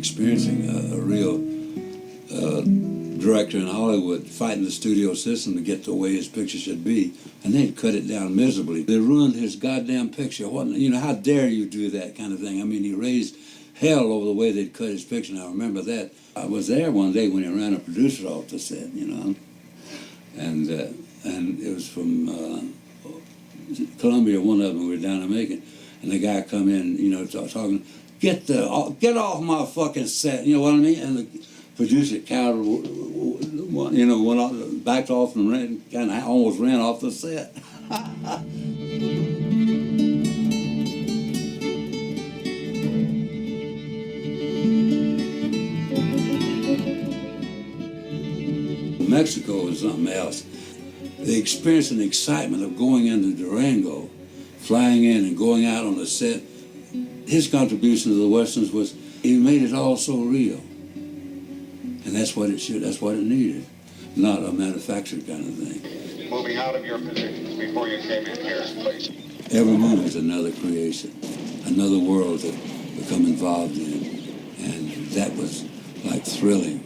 experiencing a real director in Hollywood fighting the studio system to get the way his picture should be, and they'd cut it down miserably. They ruined his goddamn picture. What, you know, how dare you do that kind of thing? I mean, he raised hell over the way they'd cut his picture, and I remember that. I was there one day when he ran a producer off the set, you know, and it was from Columbia, one of them, we were down in Macon, and the guy come in, you know, talking, get off my fucking set, you know what I mean? And the producer cowered, you know, went off, backed off and ran, kind of almost ran off the set. Mexico was something else. The experience and excitement of going into Durango, flying in and going out on the set, his contribution to the Westerns was he made it all so real. And that's what it needed, not a manufactured kind of thing. Moving out of your positions before you came in here, please. Every movie is another creation, another world to become involved in. And that was like thrilling.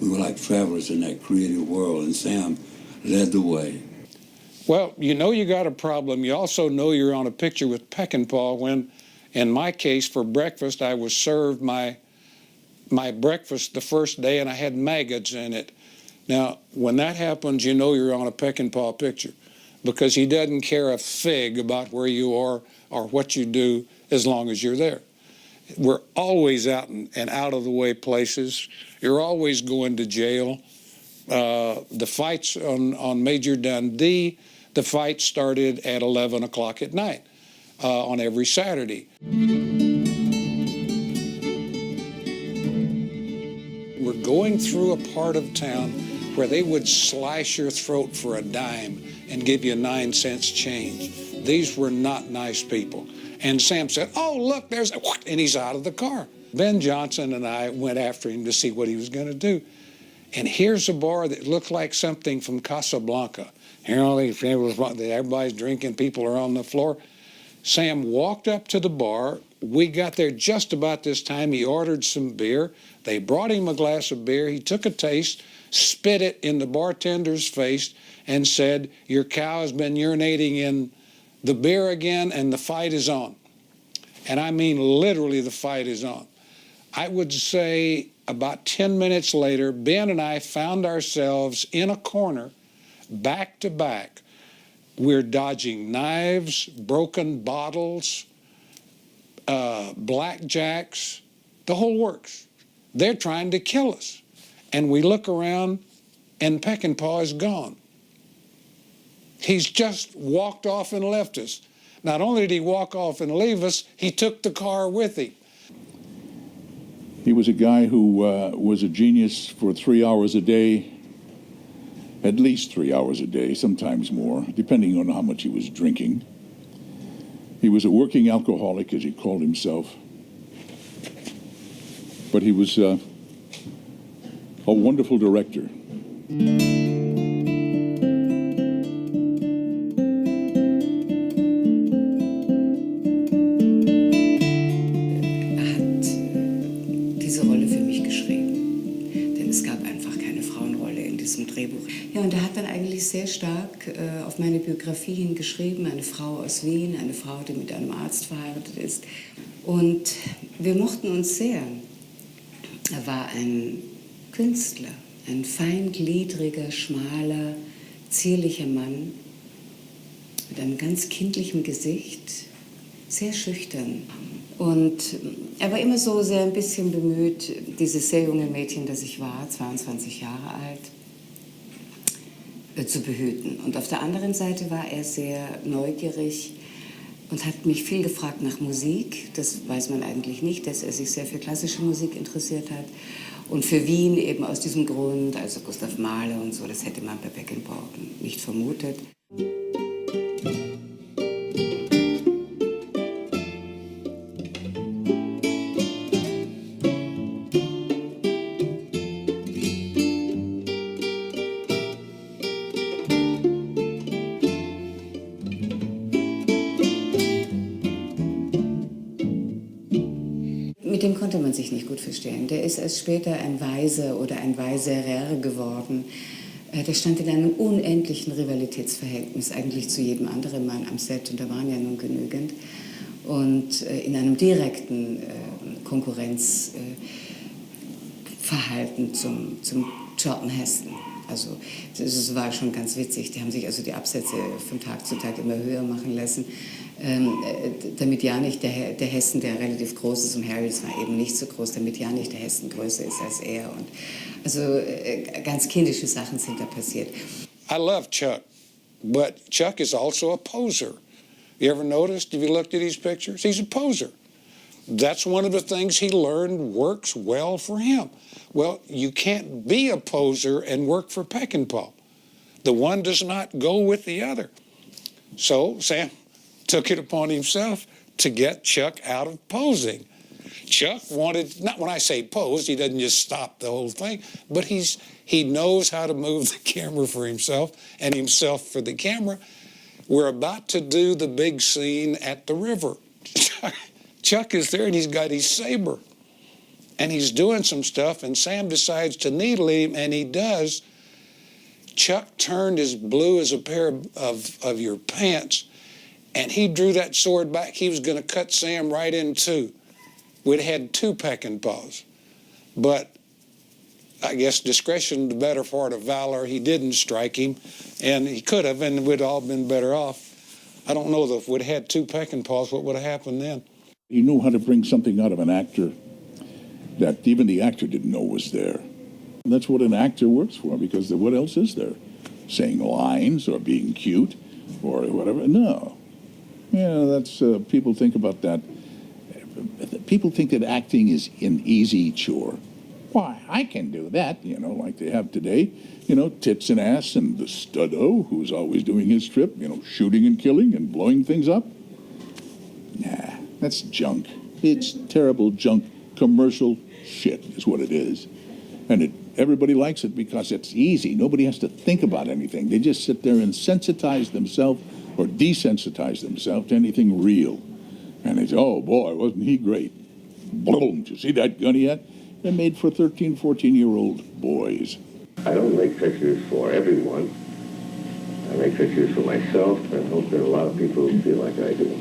We were like travelers in that creative world, and Sam led the way. Well, you know you got a problem. You also know you're on a picture with Peckinpah when, in my case, for breakfast, I was served my breakfast the first day and I had maggots in it. Now, when that happens, you know you're on a Peckinpah picture because he doesn't care a fig about where you are or what you do as long as you're there. We're always out and out of the way places. You're always going to jail. The fights on Major Dundee, the fight started at 11 o'clock at night on every Saturday. We're going through a part of town where they would slice your throat for a dime and give you 9 cents change. These were not nice people. And Sam said, oh, look, there's a, and he's out of the car. Ben Johnson and I went after him to see what he was going to do. And here's a bar that looked like something from Casablanca. You know, everybody's drinking, people are on the floor. Sam walked up to the bar. We got there just about this time. He ordered some beer. They brought him a glass of beer. He took a taste, spit it in the bartender's face, and said, your cow has been urinating in the beer again, and the fight is on. And I mean literally the fight is on. I would say about 10 minutes later, Ben and I found ourselves in a corner, back to back. We're dodging knives, broken bottles, blackjacks, the whole works. They're trying to kill us. And we look around and Peckinpah is gone. He's just walked off and left us. Not only did he walk off and leave us, he took the car with him. He was a guy who was a genius for 3 hours a day, at least 3 hours a day, sometimes more, depending on how much he was drinking. He was a working alcoholic, as he called himself. But he was a wonderful director. Ja, und er hat dann eigentlich sehr stark auf meine Biografie hingeschrieben, eine Frau aus Wien, eine Frau, die mit einem Arzt verheiratet ist. Und wir mochten uns sehr. Er war ein Künstler, ein feingliedriger, schmaler, zierlicher Mann mit einem ganz kindlichen Gesicht, sehr schüchtern. Und er war immer so sehr ein bisschen bemüht, dieses sehr junge Mädchen, das ich war, 22 Jahre alt, zu behüten. Und auf der anderen Seite war er sehr neugierig und hat mich viel gefragt nach Musik. Das weiß man eigentlich nicht, dass er sich sehr für klassische Musik interessiert hat. Und für Wien eben aus diesem Grund, also Gustav Mahler und so, das hätte man bei Peckinpah nicht vermutet. Mit dem konnte man man sich nicht gut verstehen. Der ist erst später ein Weise oder ein Weiserer geworden. Der stand in einem unendlichen Rivalitätsverhältnis eigentlich zu jedem anderen Mann am Set, und da waren ja nun genügend. Und in einem direkten Konkurrenzverhalten zum Charlton Heston. Also das war schon ganz witzig. Die haben sich also die Absätze von Tag zu Tag immer höher machen lassen, damit ja nicht der Heston, der relativ groß ist, und Harry, das war eben nicht so groß, damit ja nicht der Heston größer ist als er. Und also ganz kindische Sachen sind da passiert. I love Chuck, but Chuck is also a poser. You ever noticed, if you looked at these pictures, he's a poser. That's one of the things he learned works well for him. Well, you can't be a poser and work for Peckinpah. The one does not go with the other. So Sam took it upon himself to get Chuck out of posing. Chuck wanted, not when I say pose, he doesn't just stop the whole thing, but he knows how to move the camera for himself and himself for the camera. We're about to do the big scene at the river. Chuck is there and he's got his saber and he's doing some stuff, and Sam decides to needle him, and he does. Chuck turned as blue as a pair of your pants, and he drew that sword back. He was going to cut Sam right in two. We'd had two Peckinpahs, but I guess discretion, the better part of valor, he didn't strike him, and he could have, and we'd all been better off. I don't know, though, if we'd had two Peckinpahs, what would have happened then? He knew how to bring something out of an actor that even the actor didn't know was there. And that's what an actor works for, because what else is there? Saying lines or being cute or whatever? No. Yeah, that's, people think about that. People think that acting is an easy chore. Why, I can do that, like they have today. Tits and ass and the stud-o who's always doing his trip, shooting and killing and blowing things up. Nah, that's junk. It's terrible junk. Commercial shit is what it is. And everybody likes it because it's easy. Nobody has to think about anything. They just sit there and sensitize themselves or desensitize themselves to anything real. And they say, oh boy, wasn't he great? Boom, did you see that gun he had? They're made for 13, 14-year-old boys. I don't make pictures for everyone. I make pictures for myself and hope that a lot of people feel like I do.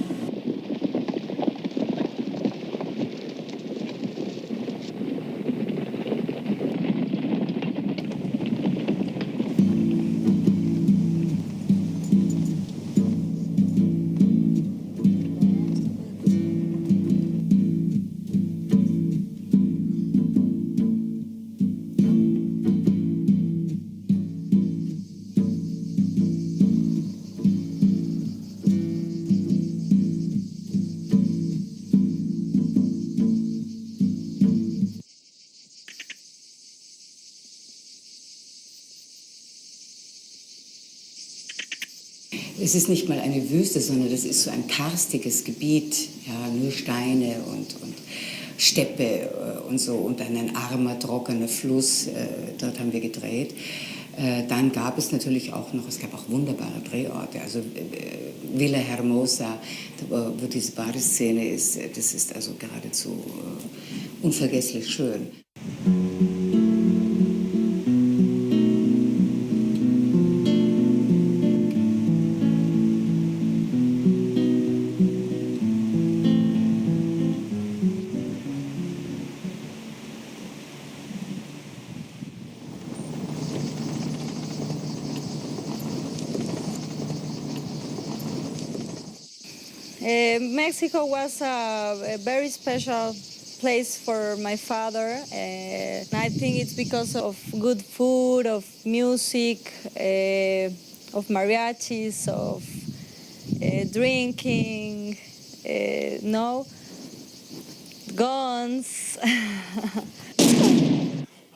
Es ist nicht mal eine Wüste, sondern das ist so ein karstiges Gebiet, ja, nur Steine und Steppe und so, und dann ein armer, trockener Fluss, dort haben wir gedreht. Dann gab es natürlich auch noch, es gab auch wunderbare Drehorte, also Villa Hermosa, wo diese Badeszene ist, das ist also geradezu unvergesslich schön. Mexico was a very special place for my father. I think it's because of good food, of music, of mariachis, of drinking, guns.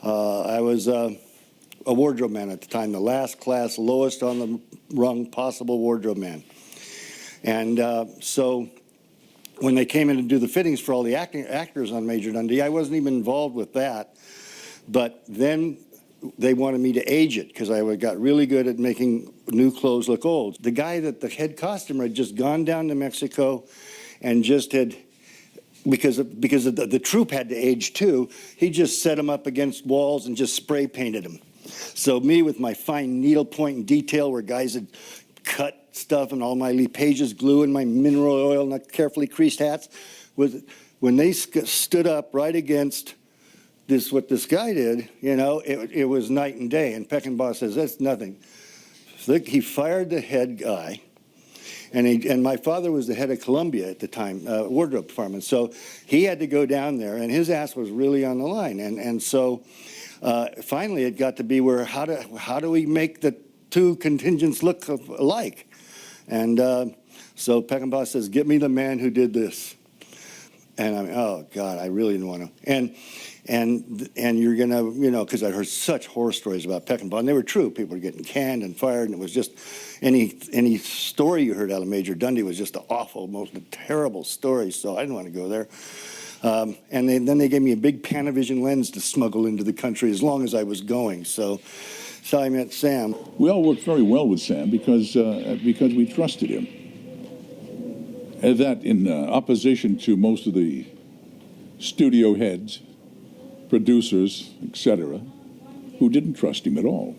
I was a wardrobe man at the time, the last class, lowest on the rung possible wardrobe man. And so when they came in to do the fittings for all the actors on Major Dundee, I wasn't even involved with that. But then they wanted me to age it because I got really good at making new clothes look old. The guy that the head costumer had just gone down to Mexico and just had because the troop had to age too, he just set them up against walls and just spray painted them. So me with my fine needlepoint and detail where guys had cut stuff and all my Lipages glue and my mineral oil and my carefully creased hats, when they stood up right against this, what this guy did, you know, it was night and day. And Peckinpah says, that's nothing. So he fired the head guy. And my father was the head of Columbia at the time, wardrobe department. So he had to go down there, and his ass was really on the line. And so finally it got to be where how do we make the two contingents look alike? And so Peckinpah says, get me the man who did this. And I'm, oh God, I really didn't want to. And you're gonna, you know, because I heard such horror stories about Peckinpah, and they were true. People were getting canned and fired, and it was just any story you heard out of Major Dundee was just an awful, most terrible story. So I didn't want to go there. And then they gave me a big Panavision lens to smuggle into the country as long as I was going. So I met Sam. We all worked very well with Sam because we trusted him. And that in opposition to most of the studio heads, producers, etc., who didn't trust him at all.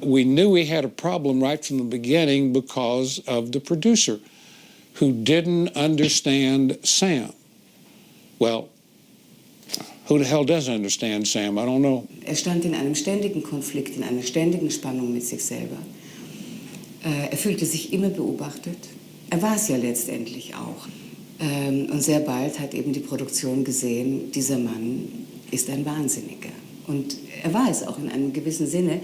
We knew we had a problem right from the beginning because of the producer who didn't understand Sam. Well, who the hell doesn't understand Sam? I don't know. Stand in einem ständigen Konflikt, in einer ständigen Spannung mit sich selber. Fühlte sich immer beobachtet. War es ja letztendlich auch. Und sehr bald hat eben die Produktion gesehen, dieser Mann ist ein Wahnsinniger. Und war es auch in einem gewissen Sinne,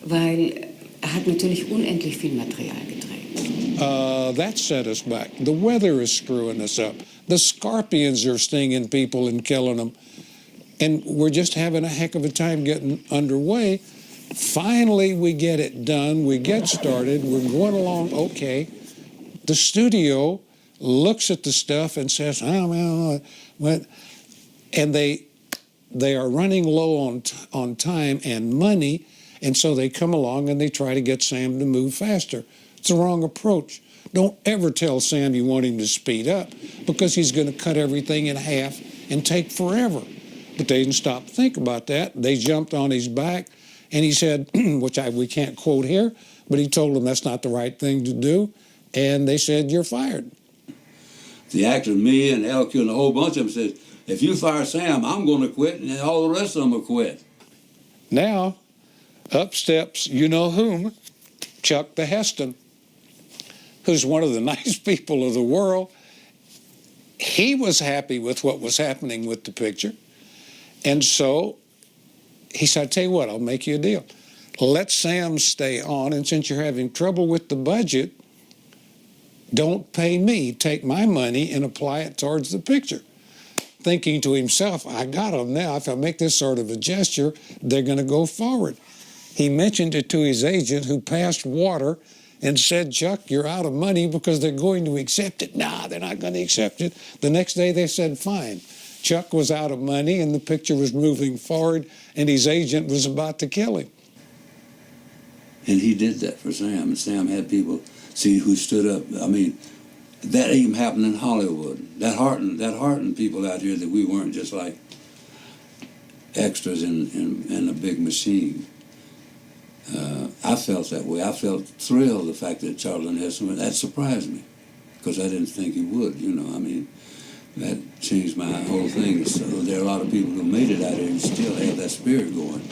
weil hat natürlich unendlich viel Material gedreht. That set us back. The weather is screwing us up. The scorpions are stinging people and killing them. And we're just having a heck of a time getting underway. Finally, we get it done. We get started. We're going along okay. The studio looks at the stuff and says, oh, well, and they are running low on time and money, and so they come along and they try to get Sam to move faster. It's the wrong approach. Don't ever tell Sam you want him to speed up, because he's going to cut everything in half and take forever. But they didn't stop to think about that. They jumped on his back, and he said, which we can't quote here, but he told them that's not the right thing to do, and they said, you're fired. The actor, me and LQ and a whole bunch of them said, if you fire Sam, I'm going to quit, and then all the rest of them will quit. Now, up steps you-know-whom, Chuck the Heston, who's one of the nice people of the world. He was happy with what was happening with the picture. And so he said, I tell you what, I'll make you a deal. Let Sam stay on, and since you're having trouble with the budget, don't pay me. Take my money and apply it towards the picture. Thinking to himself, I got them now. If I make this sort of a gesture, they're going to go forward. He mentioned it to his agent, who passed water and said, Chuck, you're out of money because they're going to accept it. Nah, they're not going to accept it. The next day they said, fine. Chuck was out of money and the picture was moving forward, and his agent was about to kill him. And he did that for Sam, and Sam had people see who stood up. I mean, that even happened in Hollywood. That heartened people out here that we weren't just like extras in a big machine. I felt that way. I felt thrilled the fact that Charlton Heston, that surprised me, because I didn't think he would, you know. I mean, that changed my whole thing. So there are a lot of people who made it out here and still have that spirit going.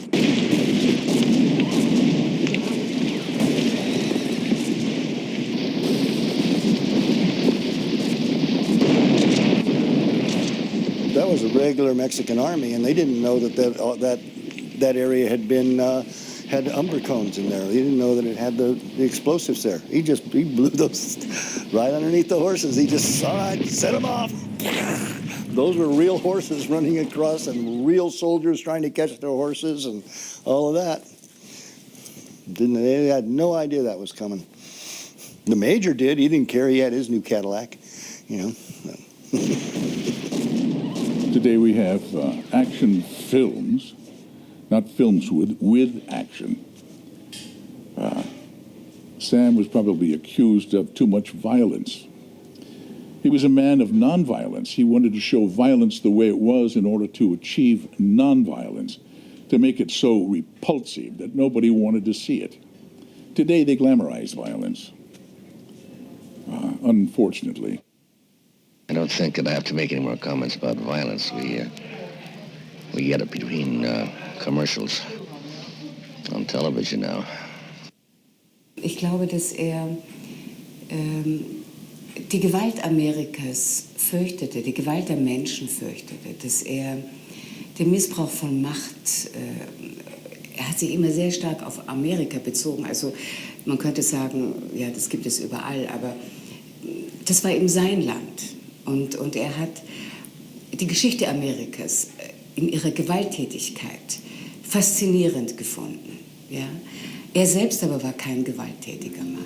That was a regular Mexican army, and they didn't know that area had been had umber cones in there. He didn't know that it had the explosives there. He blew those right underneath the horses. He just set them off. Those were real horses running across, and real soldiers trying to catch their horses, and all of that. They had no idea that was coming. The major did. He didn't care. He had his new Cadillac, you know. Today we have action films, not films with action. Sam was probably accused of too much violence. He was a man of nonviolence. He wanted to show violence the way it was in order to achieve nonviolence, to make it so repulsive that nobody wanted to see it. Today, they glamorize violence, unfortunately. I don't think that I have to make any more comments about violence. We get it between commercials on television now. Ich glaube, dass die Gewalt Amerikas fürchtete, die Gewalt der Menschen fürchtete, dass den Missbrauch von Macht, er hat sich immer sehr stark auf Amerika bezogen. Also man könnte sagen, ja, das gibt es überall, aber das war eben sein Land. Und er hat die Geschichte Amerikas in ihrer Gewalttätigkeit faszinierend gefunden. Ja? Er selbst aber war kein gewalttätiger Mann.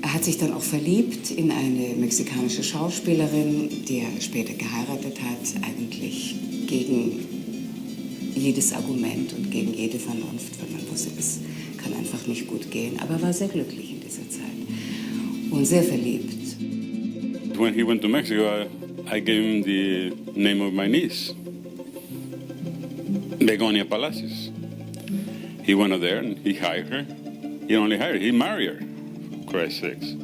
Er hat sich dann auch verliebt in eine mexikanische Schauspielerin, die er später geheiratet hat, eigentlich gegen jedes Argument und gegen jede Vernunft, weil man wusste, das kann einfach nicht gut gehen, aber er war sehr glücklich in dieser Zeit und sehr verliebt. When he went to Mexico, I gave him the name of my niece, Begonia Palacios. He went there and he hired her. He only hired her, he married her, for Christ's sakes.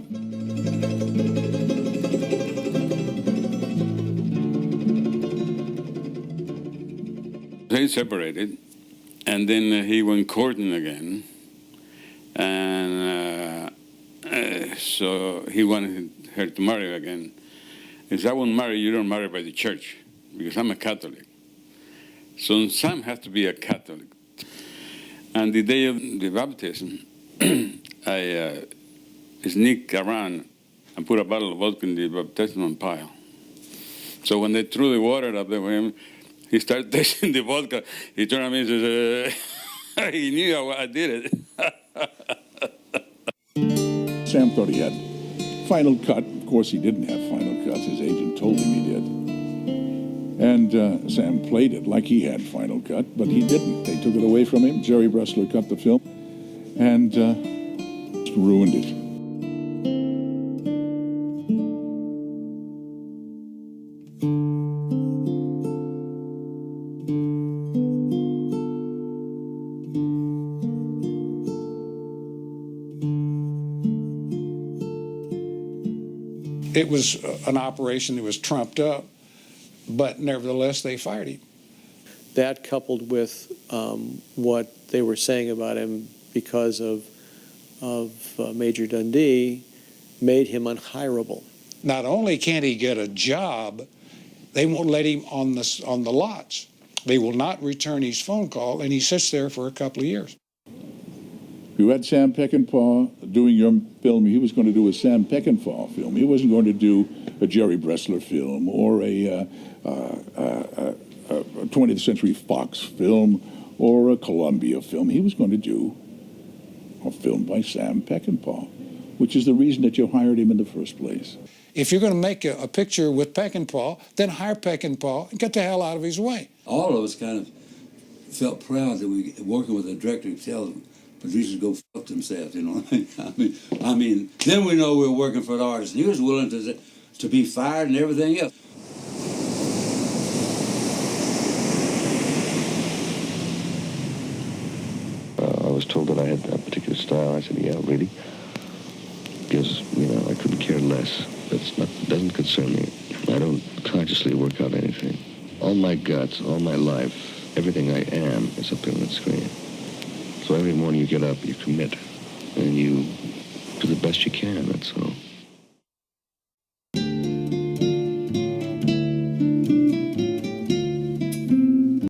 They separated, and then he went courting again, and so he wanted her to marry again. He said, I won't marry you, don't marry by the church, because I'm a Catholic. So Sam has to be a Catholic. And the day of the baptism, I sneaked around and put a bottle of vodka in the baptismal pile. So when they threw the water up there for him, he started tasting the vodka. He turned at me and said, he knew I did it. Sam thought he had Final Cut. Of course, he didn't have Final Cuts. His agent told him he did. And Sam played it like he had Final Cut, but he didn't. They took it away from him. Jerry Bressler cut the film and ruined it. It was an operation that was trumped up, but nevertheless, they fired him. That coupled with what they were saying about him because of Major Dundee made him unhireable. Not only can't he get a job, they won't let him on the lots. They will not return his phone call, and he sits there for a couple of years. If you had Sam Peckinpah doing your film, he was going to do a Sam Peckinpah film. He wasn't going to do a Jerry Bressler film or a 20th Century Fox film or a Columbia film. He was going to do a film by Sam Peckinpah, which is the reason that you hired him in the first place. If you're going to make a picture with Peckinpah, then hire Peckinpah and get the hell out of his way. All of us kind of felt proud that we were working with a director who tells producers go fuck themselves, you know. I mean, then we know we were working for the artist. And he was willing to be fired and everything else. I was told that I had a particular style. I said, yeah, really? Because, I couldn't care less. It doesn't concern me. I don't consciously work out anything. All my guts, all my life, everything I am is up there on that screen. So every morning you get up, you commit, and you do the best you can, that's all.